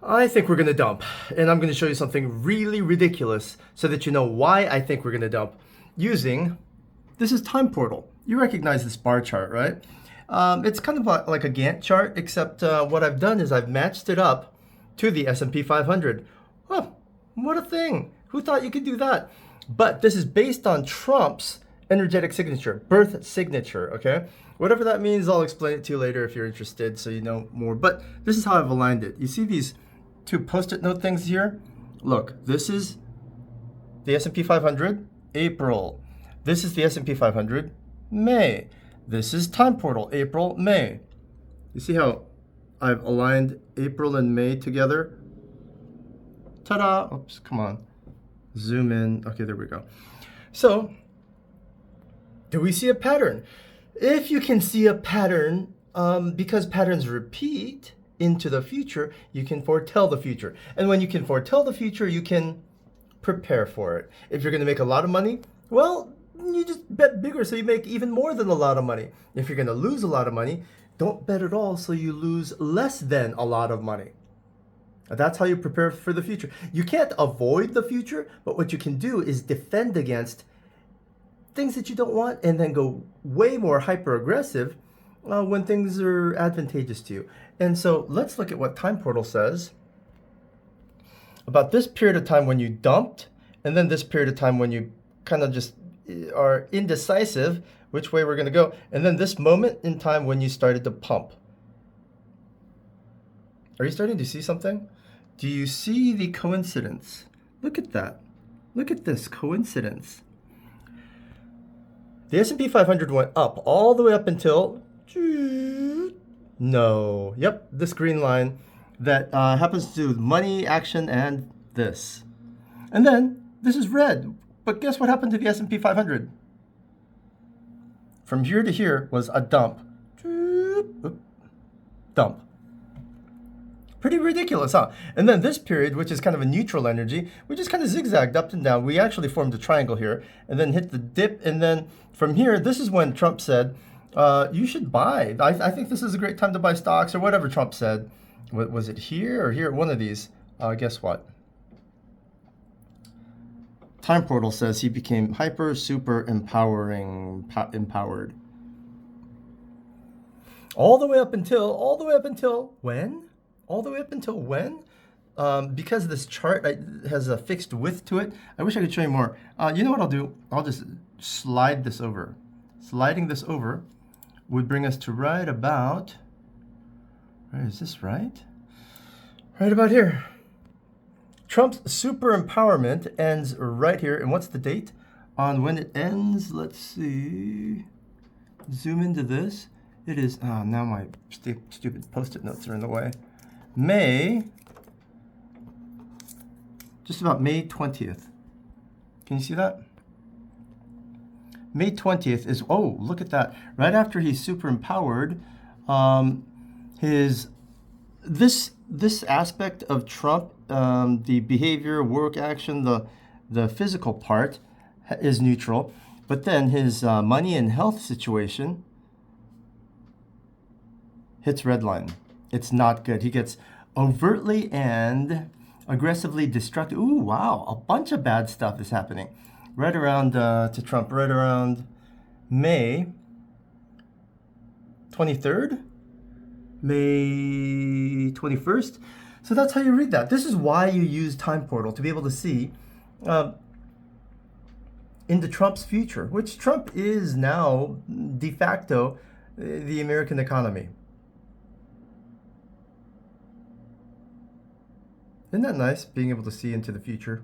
I think we're gonna dump, and I'm gonna show you something really ridiculous so that you know why I think we're gonna dump using, this is Time Portal. You recognize this bar chart, right? It's kind of like a Gantt chart, except what I've done is I've matched it up to the S&P 500. Oh, what a thing. Who thought you could do that? But this is based on Trump's energetic signature, birth signature, okay? Whatever that means, I'll explain it to you later if you're interested so you know more. But this is how I've aligned it. You see these two post-it note things here? Look, this is the S&P 500, April. This is the S&P 500, May. This is Time Portal, April, May. You see how I've aligned April and May together? Ta-da! Oops, come on. Zoom in. Okay, there we go. So, do we see a pattern? If you can see a pattern, because patterns repeat into the future, you can foretell the future. And when you can foretell the future, you can prepare for it. If you're going to make a lot of money, well, you just bet bigger so you make even more than a lot of money. If you're going to lose a lot of money, don't bet at all so you lose less than a lot of money. That's how you prepare for the future. You can't avoid the future, but what you can do is defend against things that you don't want and then go way more hyper aggressive when things are advantageous to you. And so let's look at what Time Portal says about this period of time when you dumped, and then this period of time when you kind of just are indecisive which way we're going to go, and then this moment in time when you started to pump. Are you starting to see something? Do you see the coincidence? Look at that. Look at this coincidence. The S&P 500 went up all the way up until, no, yep, this green line that happens to do money, action, and this. And then this is red. But guess what happened to the S&P 500? From here to here was a dump. Dump. Pretty ridiculous, huh? And then this period, which is kind of a neutral energy, we just kind of zigzagged up and down. We actually formed a triangle here and then hit the dip. And then from here, this is when Trump said, you should buy. I think this is a great time to buy stocks or whatever Trump said. Was it here or here? One of these. Guess what? Time Portal says he became hyper, super empowered. All the way up until when? All the way up until when? Because this chart has a fixed width to it, I wish I could show you more. You know what I'll do? I'll just slide this over. Sliding this over would bring us to right about, is this right? Right about here. Trump's super empowerment ends right here. And what's the date on when it ends? Let's see. Zoom into this. It is, now my stupid post-it notes are in the way. Just about May 20th. Can you see that? May 20th is, oh, look at that. Right after he's super empowered, this aspect of Trump, the behavior, work, action, the physical part is neutral, but then his money and health situation hits red line. It's not good. He gets overtly and aggressively destructive. Ooh, wow, a bunch of bad stuff is happening right around to Trump, right around May 23rd. May 21st. So that's how you read that. This is why you use Time Portal, to be able to see into Trump's future, which Trump is now de facto the American economy. Isn't that nice, being able to see into the future?